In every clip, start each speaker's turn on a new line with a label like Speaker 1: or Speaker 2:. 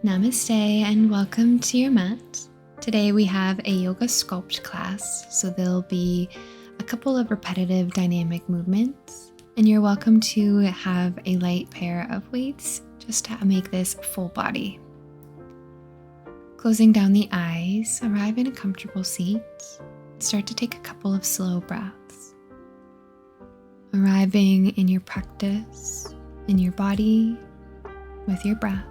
Speaker 1: Namaste and welcome to your mat. Today we have a yoga sculpt class, so there'll be a couple of repetitive dynamic movements, and you're welcome to have a light pair of weights just to make this full body. Closing down the eyes, arrive in a comfortable seat. Start to take a couple of slow breaths. Arriving in your practice, in your body, with your breath.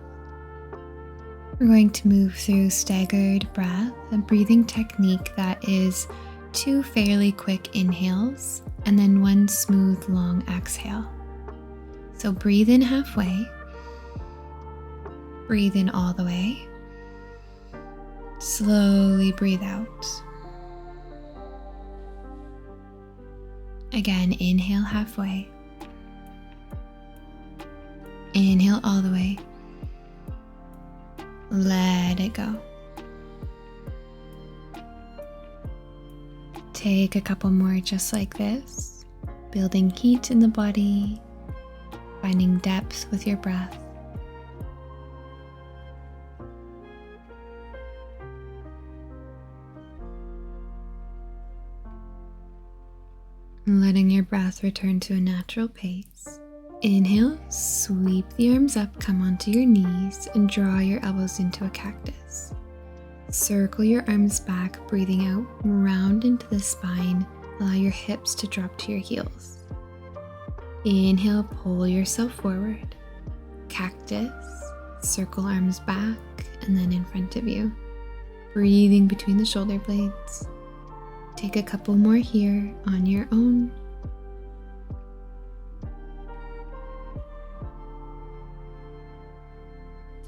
Speaker 1: We're going to move through staggered breath, a breathing technique that is 2 fairly quick inhales and then 1 smooth, long exhale. So breathe in halfway, breathe in all the way, slowly breathe out. Again, inhale halfway, inhale all the way. Let it go. Take a couple more just like this, building heat in the body, finding depth with your breath. Letting your breath return to a natural pace. Inhale, sweep the arms up, come onto your knees, and draw your elbows into a cactus. Circle your arms back, breathing out, round into the spine. Allow your hips to drop to your heels. Inhale, pull yourself forward. Cactus, circle arms back, and then in front of you. Breathing between the shoulder blades. Take a couple more here on your own.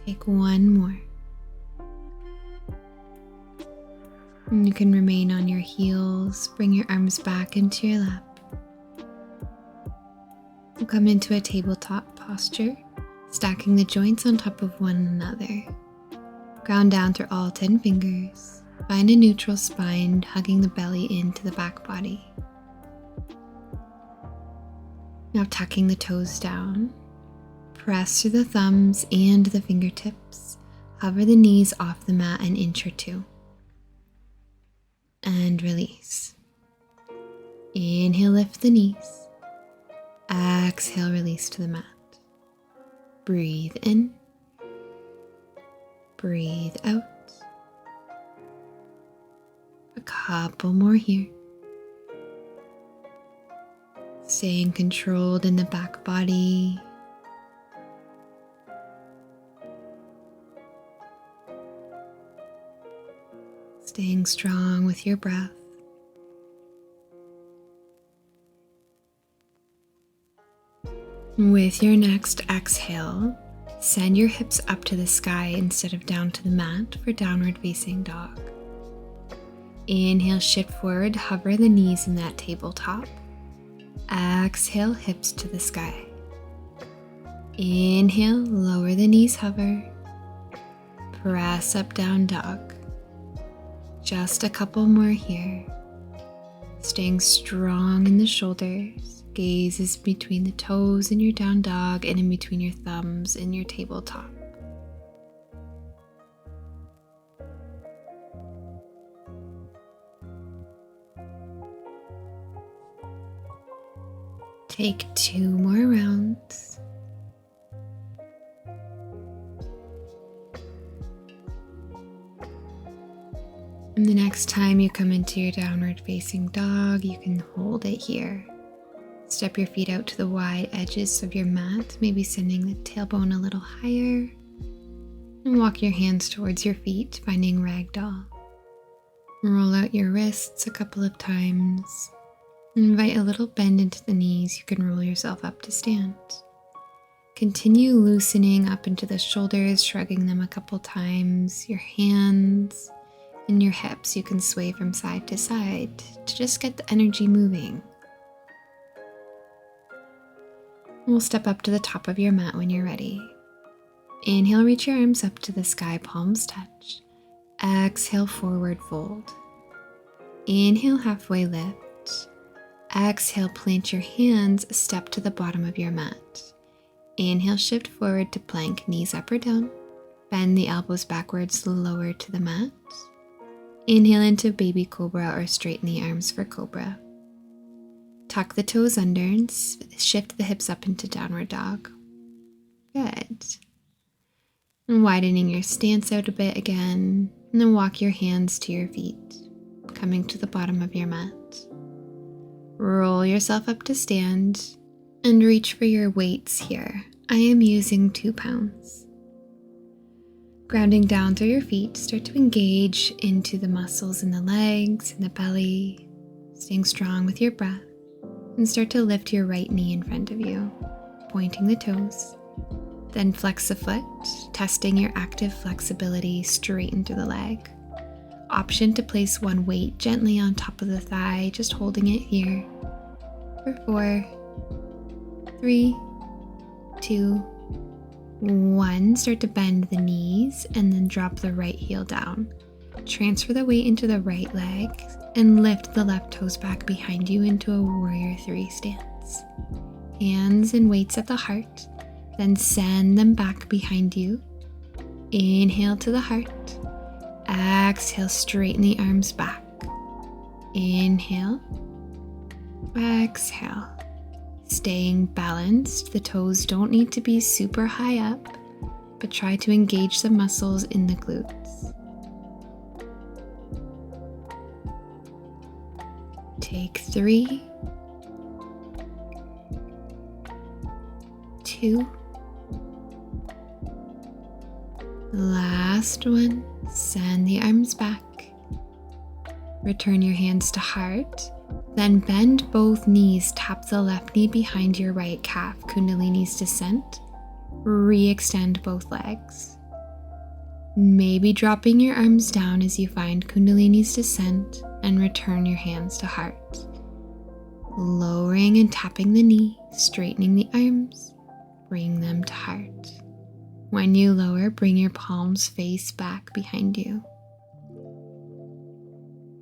Speaker 1: Take 1 more. And you can remain on your heels. Bring your arms back into your lap. We'll come into a tabletop posture, stacking the joints on top of one another. Ground down through all 10 fingers. Find a neutral spine, hugging the belly into the back body. Now tucking the toes down. Press through the thumbs and the fingertips. Hover the knees off the mat an inch or 2. And release. Inhale, lift the knees. Exhale, release to the mat. Breathe in. Breathe out. A couple more here. Staying controlled in the back body. Staying strong with your breath. With your next exhale, send your hips up to the sky instead of down to the mat for downward facing dog. Inhale, shift forward, hover the knees in that tabletop. Exhale, hips to the sky. Inhale, lower the knees, hover. Press up, down dog. Just a couple more here. Staying strong in the shoulders. Gaze is between the toes in your down dog and in between your thumbs in your tabletop. Take 2 more rounds. And the next time you come into your downward facing dog, you can hold it here. Step your feet out to the wide edges of your mat, maybe sending the tailbone a little higher. And walk your hands towards your feet, finding ragdoll. Roll out your wrists a couple of times. Invite a little bend into the knees. You can roll yourself up to stand. Continue loosening up into the shoulders, shrugging them a couple times. Your hands and your hips, you can sway from side to side to just get the energy moving. We'll step up to the top of your mat when you're ready. Inhale, reach your arms up to the sky, palms touch. Exhale, forward fold. Inhale, halfway lift. Exhale, plant your hands, step to the bottom of your mat. Inhale, shift forward to plank, knees up or down. Bend the elbows backwards, lower to the mat. Inhale into baby cobra or straighten the arms for cobra. Tuck the toes under and shift the hips up into downward dog. Good. And widening your stance out a bit again, and then walk your hands to your feet, coming to the bottom of your mat. Roll yourself up to stand and reach for your weights here. I am using 2 pounds. Grounding down through your feet, start to engage into the muscles in the legs and the belly, staying strong with your breath, and start to lift your right knee in front of you, pointing the toes. Then flex the foot, testing your active flexibility, straighten through the leg. Option to place one weight gently on top of the thigh, just holding it here. For 4, 3, 2, 1. Start to bend the knees and then drop the right heel down. Transfer the weight into the right leg and lift the left toes back behind you into a warrior 3 stance. Hands and weights at the heart, then send them back behind you. Inhale to the heart. Exhale, straighten the arms back. Inhale. Exhale. Staying balanced, the toes don't need to be super high up, but try to engage the muscles in the glutes. Take 3, 2, last one. Send the arms back. Return your hands to heart. Then bend both knees, tap the left knee behind your right calf, Kundalini's descent. Re-extend both legs. Maybe dropping your arms down as you find Kundalini's descent and return your hands to heart. Lowering and tapping the knee, straightening the arms, bring them to heart. When you lower, bring your palms face back behind you.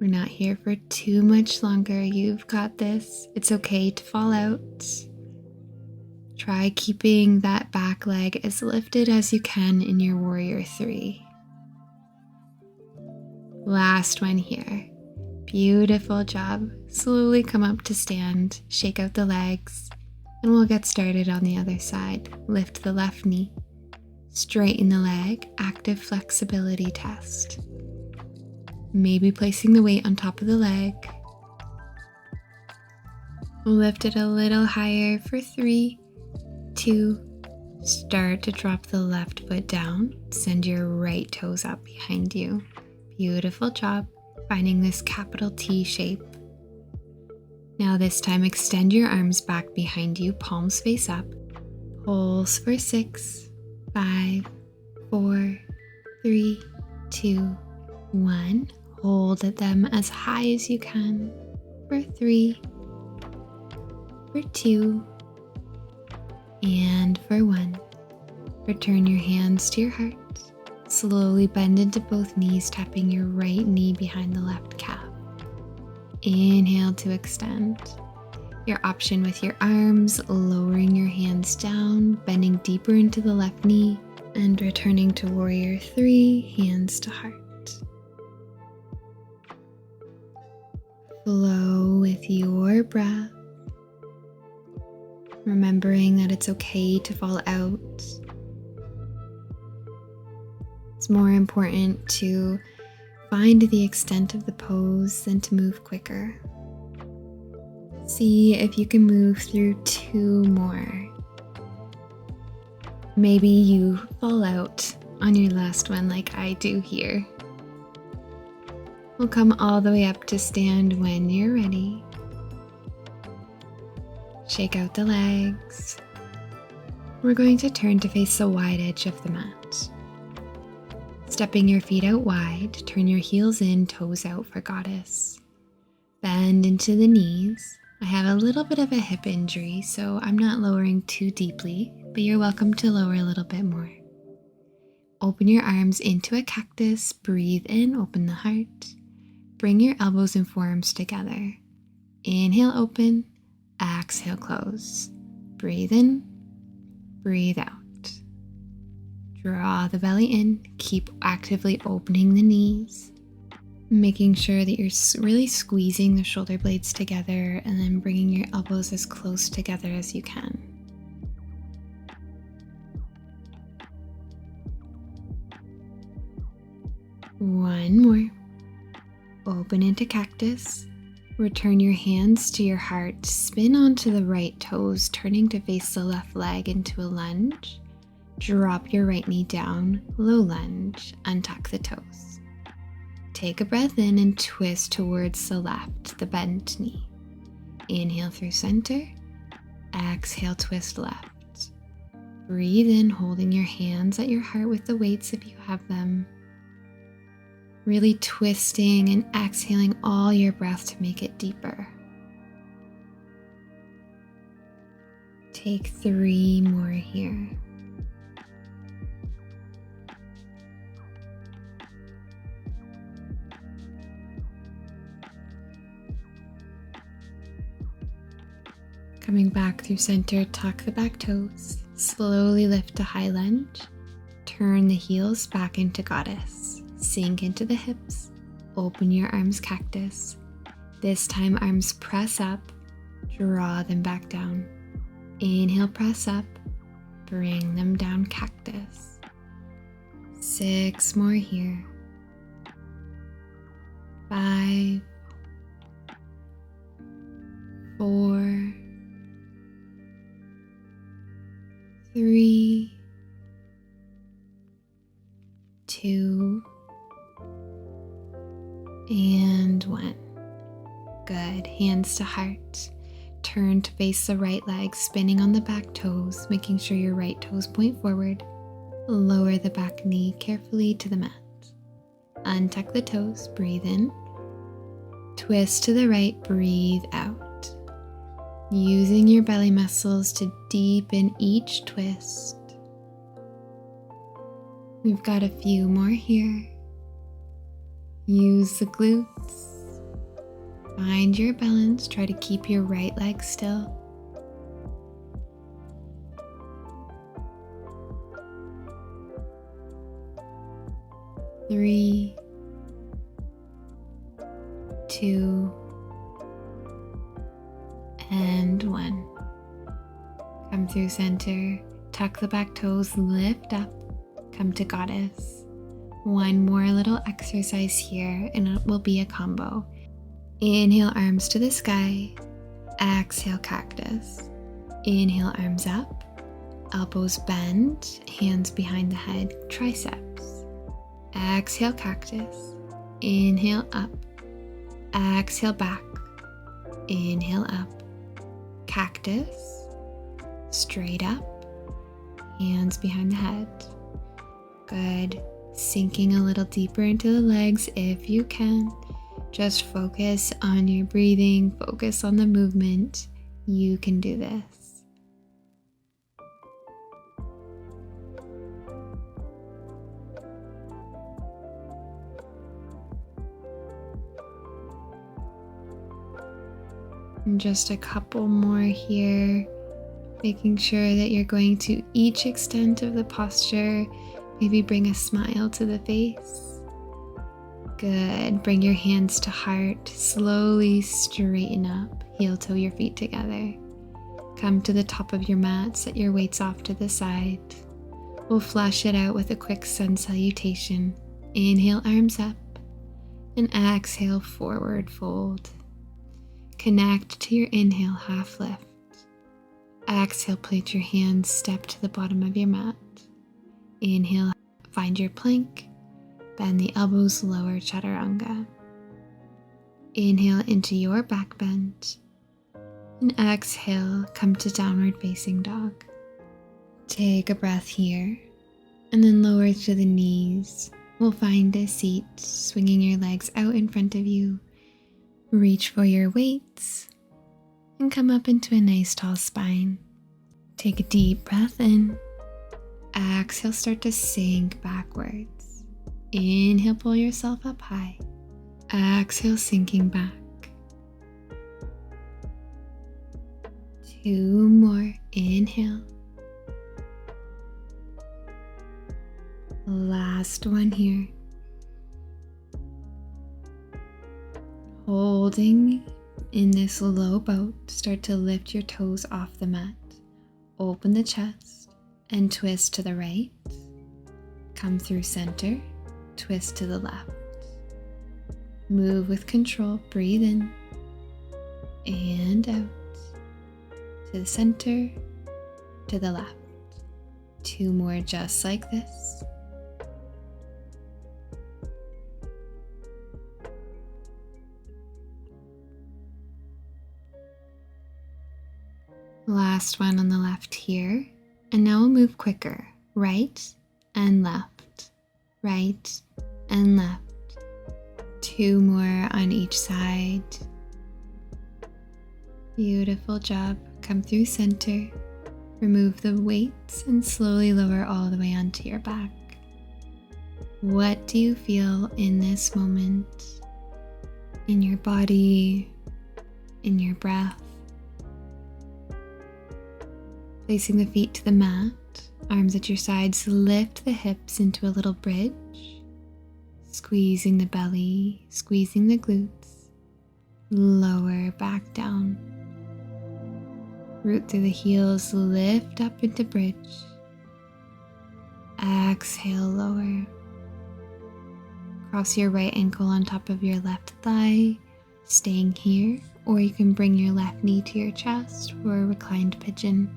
Speaker 1: We're not here for too much longer. You've got this. It's okay to fall out. Try keeping that back leg as lifted as you can in your warrior 3. Last one here. Beautiful job. Slowly come up to stand, shake out the legs, and we'll get started on the other side. Lift the left knee, straighten the leg, active flexibility test. Maybe placing the weight on top of the leg. Lift it a little higher for 3, 2, start to drop the left foot down. Send your right toes up behind you. Beautiful job, finding this capital T shape. Now this time extend your arms back behind you, palms face up. Pulse for 6, 5, 4, 3, 2, 1. Hold at them as high as you can for 3, for 2, and for 1. Return your hands to your heart. Slowly bend into both knees, tapping your right knee behind the left calf. Inhale to extend. Your option with your arms, lowering your hands down, bending deeper into the left knee, and returning to warrior 3, hands to heart. Flow with your breath, remembering that it's okay to fall out. It's more important to find the extent of the pose than to move quicker. See if you can move through 2 more. Maybe you fall out on your last one like I do here. We'll come all the way up to stand when you're ready. Shake out the legs. We're going to turn to face the wide edge of the mat. Stepping your feet out wide, turn your heels in, toes out for goddess. Bend into the knees. I have a little bit of a hip injury, so I'm not lowering too deeply, but you're welcome to lower a little bit more. Open your arms into a cactus, breathe in, open the heart. Bring your elbows and forearms together. Inhale, open. Exhale, close. Breathe in, breathe out. Draw the belly in. Keep actively opening the knees, making sure that you're really squeezing the shoulder blades together and then bringing your elbows as close together as you can. One more. Open into cactus. Return your hands to your heart. Spin onto the right toes, turning to face the left leg into a lunge. Drop your right knee down, low lunge, untuck the toes. Take a breath in and twist towards the left, the bent knee. Inhale through center. Exhale, twist left. Breathe in, holding your hands at your heart with the weights if you have them. Really twisting and exhaling all your breath to make it deeper. Take 3 more here. Coming back through center, tuck the back toes. Slowly lift to high lunge. Turn the heels back into goddess. Sink into the hips. Open your arms, cactus. This time, arms press up. Draw them back down. Inhale, press up. Bring them down, cactus. 6 more here. 5, 4, 3, 2, and 1. Good. Hands to heart. Turn to face the right leg, spinning on the back toes, making sure your right toes point forward. Lower the back knee carefully to the mat. Untuck the toes, breathe in. Twist to the right, breathe out. Using your belly muscles to deepen each twist. We've got a few more here. Use the glutes. Find your balance. Try to keep your right leg still. Three, 2, and 1. Come through center. Tuck the back toes. Lift up. Come to goddess. One more little exercise here, and it will be a combo. Inhale, arms to the sky. Exhale, cactus. Inhale, arms up. Elbows bend. Hands behind the head. Triceps. Exhale, cactus. Inhale, up. Exhale, back. Inhale, up. Cactus. Straight up. Hands behind the head. Good. Sinking a little deeper into the legs if you can. Just focus on your breathing, focus on the movement. You can do this. And just a couple more here, making sure that you're going to each extent of the posture. Maybe bring a smile to the face. Good. Bring your hands to heart. Slowly straighten up. Heel toe your feet together. Come to the top of your mat. Set your weights off to the side. We'll flush it out with a quick sun salutation. Inhale, arms up. And exhale, forward fold. Connect to your inhale, half lift. Exhale, place your hands, step to the bottom of your mat. Inhale, find your plank. Bend the elbows, lower chaturanga. Inhale into your back bend. And exhale, come to downward facing dog. Take a breath here. And then lower to the knees. We'll find a seat, swinging your legs out in front of you. Reach for your weights. And come up into a nice tall spine. Take a deep breath in. Exhale, start to sink backwards. Inhale, pull yourself up high. Exhale, sinking back. 2 more. Inhale. Last one here. Holding in this low boat, start to lift your toes off the mat. Open the chest and twist to the right. Come through center, twist to the left. Move with control, breathe in and out. To the center, to the left. 2 more just like this. Last one on the left here. And now we'll move quicker. Right and left. Right and left. 2 more on each side. Beautiful job. Come through center. Remove the weights and slowly lower all the way onto your back. What do you feel in this moment? In your body, in your breath? Placing the feet to the mat, arms at your sides, lift the hips into a little bridge. Squeezing the belly, squeezing the glutes. Lower back down. Root through the heels, lift up into bridge. Exhale, lower. Cross your right ankle on top of your left thigh, staying here, or you can bring your left knee to your chest for a reclined pigeon.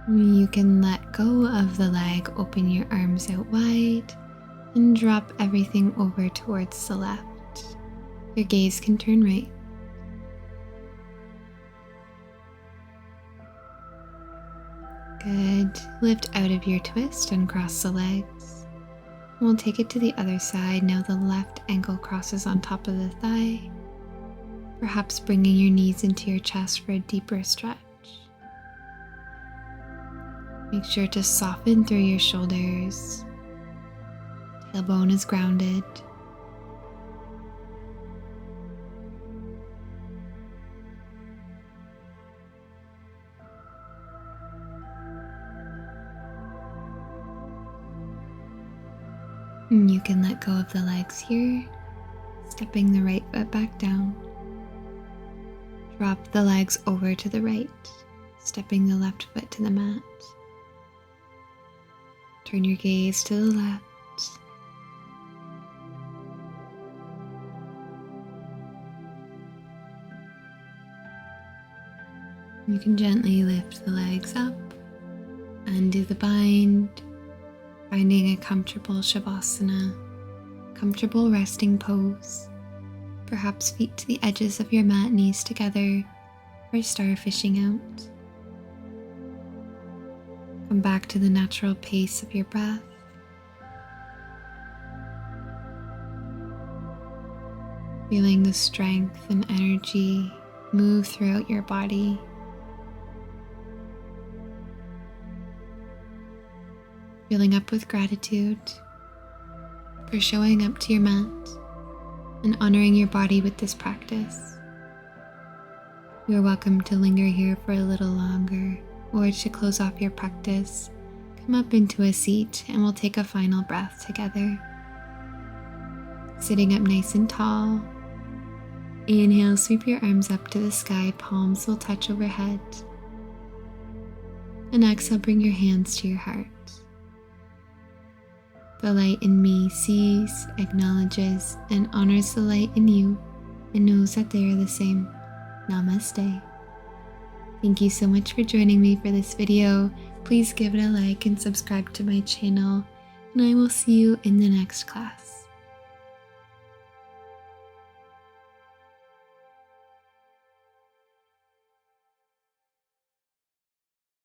Speaker 1: You can let go of the leg, open your arms out wide, and drop everything over towards the left. Your gaze can turn right. Good. Lift out of your twist and cross the legs. We'll take it to the other side. Now the left ankle crosses on top of the thigh, perhaps bringing your knees into your chest for a deeper stretch. Make sure to soften through your shoulders. Tailbone is grounded. And you can let go of the legs here, stepping the right foot back down. Drop the legs over to the right, stepping the left foot to the mat. Turn your gaze to the left. You can gently lift the legs up, undo the bind, finding a comfortable shavasana, comfortable resting pose, perhaps feet to the edges of your mat, knees together, or starfishing out. Come back to the natural pace of your breath. Feeling the strength and energy move throughout your body. Filling up with gratitude for showing up to your mat and honoring your body with this practice. You are welcome to linger here for a little longer, or to close off your practice, come up into a seat and we'll take a final breath together. Sitting up nice and tall. Inhale, sweep your arms up to the sky, palms will touch overhead. And exhale, bring your hands to your heart. The light in me sees, acknowledges, and honors the light in you and knows that they are the same. Namaste. Thank you so much for joining me for this video. Please give it a like and subscribe to my channel, and I will see you in the next class.